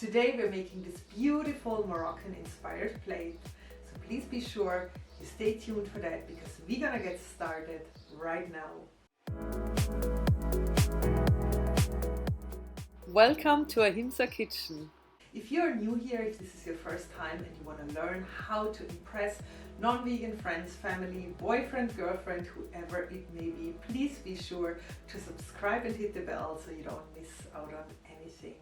Today we're making this beautiful Moroccan inspired plate, so please be sure you stay tuned for that because we're gonna get started right now. Welcome to Ahimsa Kitchen. If you're new here, if this is your first time and you want to learn how to impress non-vegan friends, family, boyfriend, girlfriend, whoever it may be, please be sure to subscribe and hit the bell so you don't miss out on anything.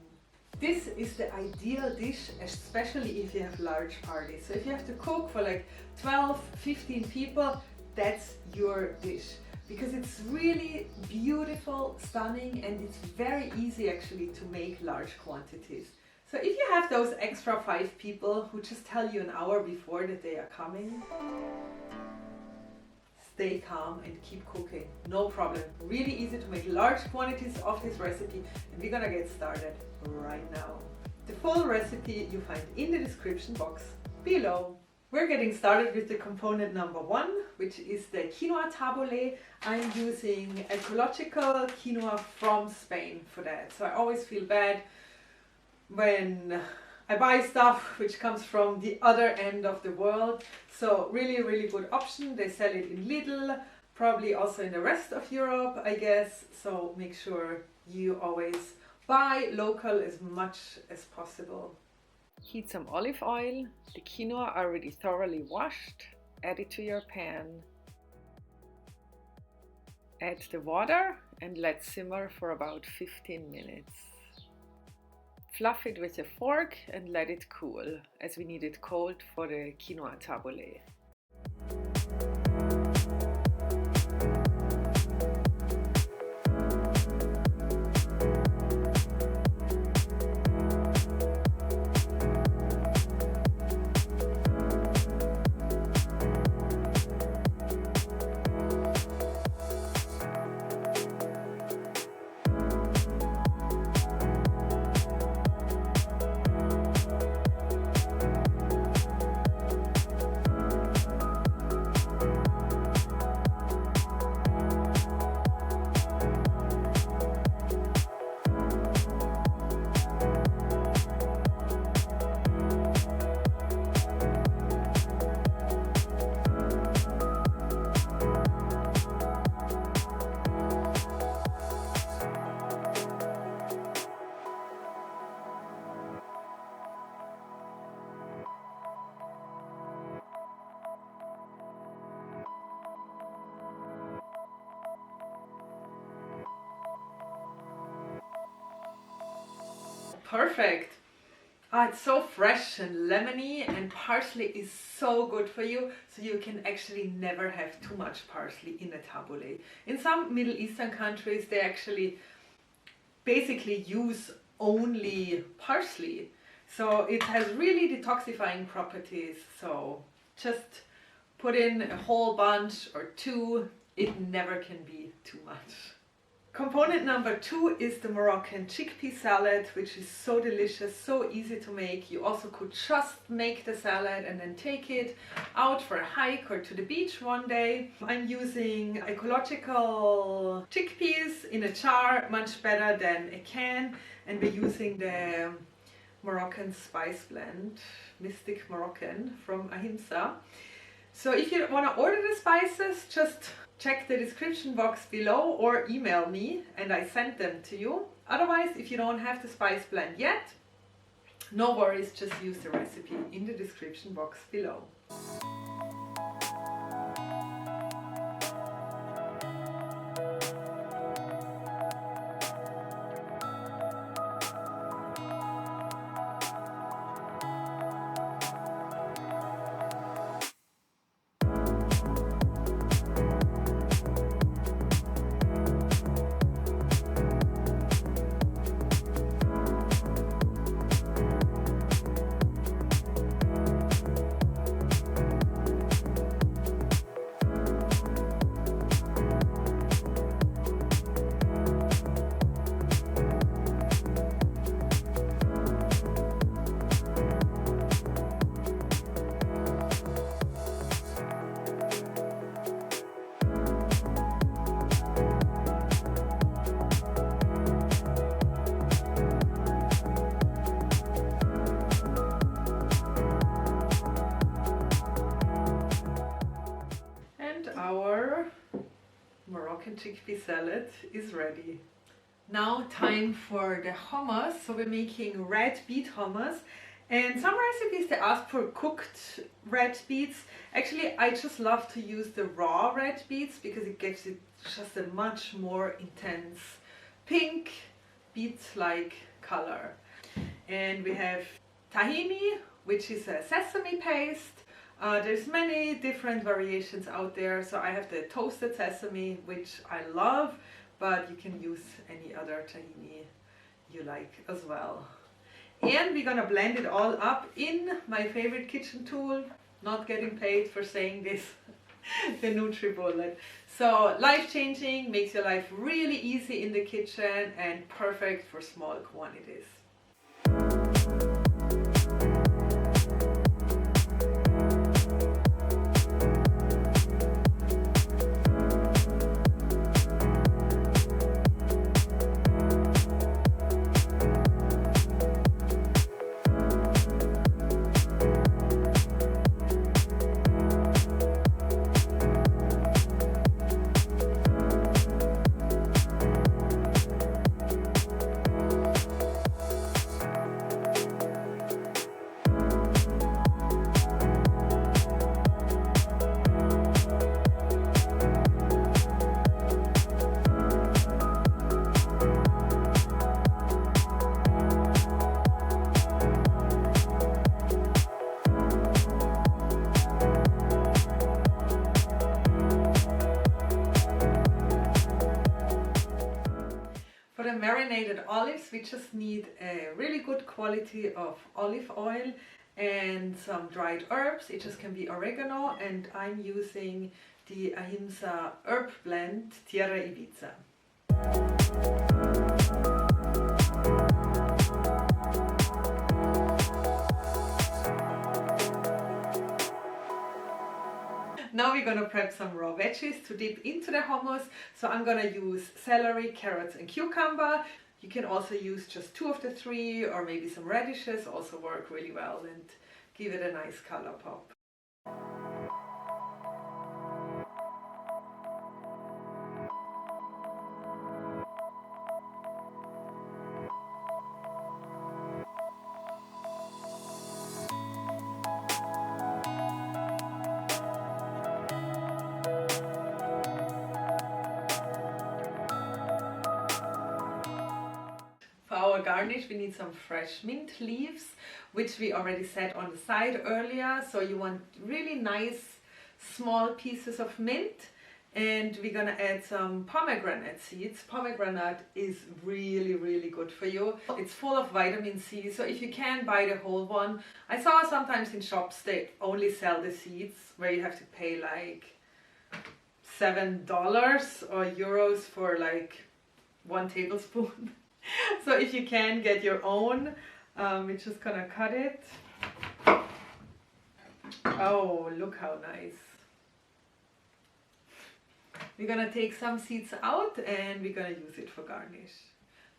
This is the ideal dish, especially if you have large parties. So if you have to cook for like 12, 15 people, that's your dish. Because it's really beautiful, stunning, and it's very easy actually to make large quantities. So if you have those extra 5 people who just tell you an hour before that they are coming, stay calm and keep cooking, no problem. Really easy to make large quantities of this recipe, and we're gonna get started right now. The full recipe you find in the description box below. We're getting started with the component number 1, which is the Quinoa Tabbouleh. I'm using ecological quinoa from Spain for that. So I always feel bad when I buy stuff which comes from the other end of the world. So really, really good option. They sell it in Lidl, probably also in the rest of Europe, I guess. So make sure you always buy local as much as possible. Heat some olive oil. The quinoa already thoroughly washed. Add it to your pan. Add the water and let simmer for about 15 minutes. Fluff it with a fork and let it cool, as we need it cold for the Quinoa Tabbouleh. Perfect. It's so fresh and lemony, and parsley is so good for you, so you can actually never have too much parsley in a tabbouleh. In some Middle Eastern countries they actually basically use only parsley, so it has really detoxifying properties. So just put in a whole bunch or 2, it never can be too much. Component number 2 is the Moroccan chickpea salad, which is so delicious, so easy to make. You also could just make the salad and then take it out for a hike or to the beach one day. I'm using ecological chickpeas in a jar, much better than a can, and we're using the Moroccan spice blend, Mystic Moroccan from Ahimsa. So if you want to order the spices, just check the description box below or email me and I send them to you. Otherwise, if you don't have the spice blend yet, no worries, just use the recipe in the description box below. Moroccan chickpea salad is ready. Now time for the hummus. So we're making red beet hummus. And some recipes they ask for cooked red beets. Actually, I just love to use the raw red beets because it gives it just a much more intense pink beet-like color. And we have tahini, which is a sesame paste. There's many different variations out there. So I have the toasted sesame, which I love, but you can use any other tahini you like as well. And we're gonna blend it all up in my favorite kitchen tool, not getting paid for saying this, the NutriBullet. So life-changing, makes your life really easy in the kitchen and perfect for small quantities. For the marinated olives, we just need a really good quality of olive oil and some dried herbs. It just can be oregano, and I'm using the Ahimsa herb blend Tierra Ibiza. Now we're gonna prep some raw veggies to dip into the hummus. So I'm gonna use celery, carrots and cucumber. You can also use just 2 of the 3, or maybe some radishes also work really well and give it a nice color pop. For our garnish, we need some fresh mint leaves, which we already set on the side earlier. So you want really nice small pieces of mint, and we're gonna add some pomegranate seeds. Pomegranate is really good for you. It's full of vitamin C, so if you can buy the whole one. I saw sometimes in shops they only sell the seeds, where you have to pay like $7 or euros for like 1 tablespoon. So if you can get your own, we're just gonna cut it. Oh, look how nice. We're gonna take some seeds out and we're gonna use it for garnish.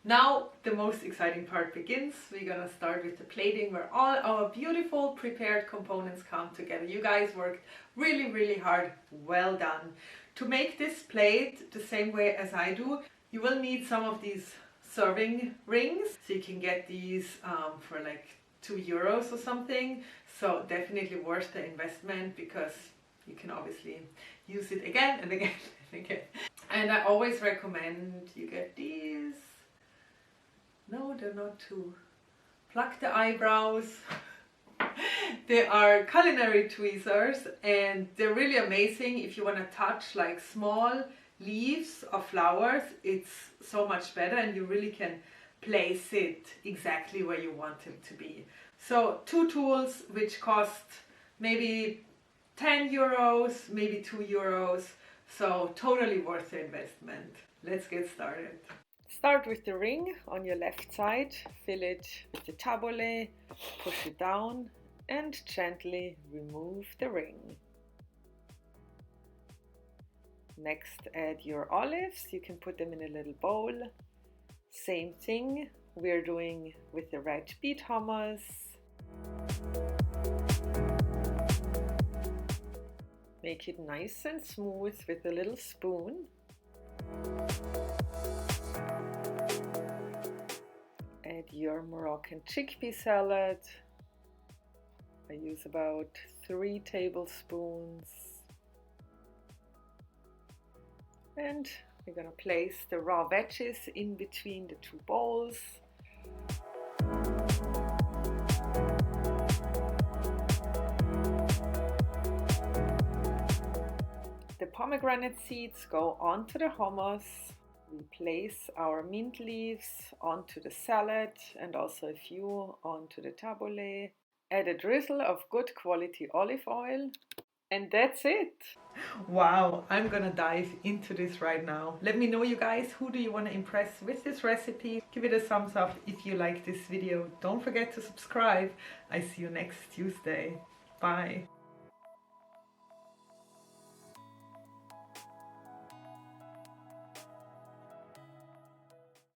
Now the most exciting part begins. We're gonna start with the plating, where all our beautiful prepared components come together. You guys worked really hard. Well done. To make this plate the same way as I do, you will need some of these serving rings. So you can get these for like €2 or something. So definitely worth the investment, because you can obviously use it again and again and again. And I always recommend you get these. No, they're not to pluck the eyebrows. They are culinary tweezers, and they're really amazing if you want to touch like small leaves or flowers. It's so much better, and you really can place it exactly where you want it to be. So 2 tools which cost maybe €10, maybe €2. So totally worth the investment. Let's get started. Start with the ring on your left side, fill it with the tabbouleh, push it down and gently remove the ring. Next, add your olives. You can put them in a little bowl. Same thing we're doing with the red beet hummus. Make it nice and smooth with a little spoon. Add your Moroccan chickpea salad. I use about 3 tablespoons. And we're gonna place the raw veggies in between the 2 bowls. The pomegranate seeds go onto the hummus. We place our mint leaves onto the salad and also a few onto the tabbouleh. Add a drizzle of good quality olive oil. And that's it. Wow, I'm gonna dive into this right now. Let me know, you guys, who do you want to impress with this recipe? Give it a thumbs up if you like this video. Don't forget to subscribe. I see you next Tuesday. Bye.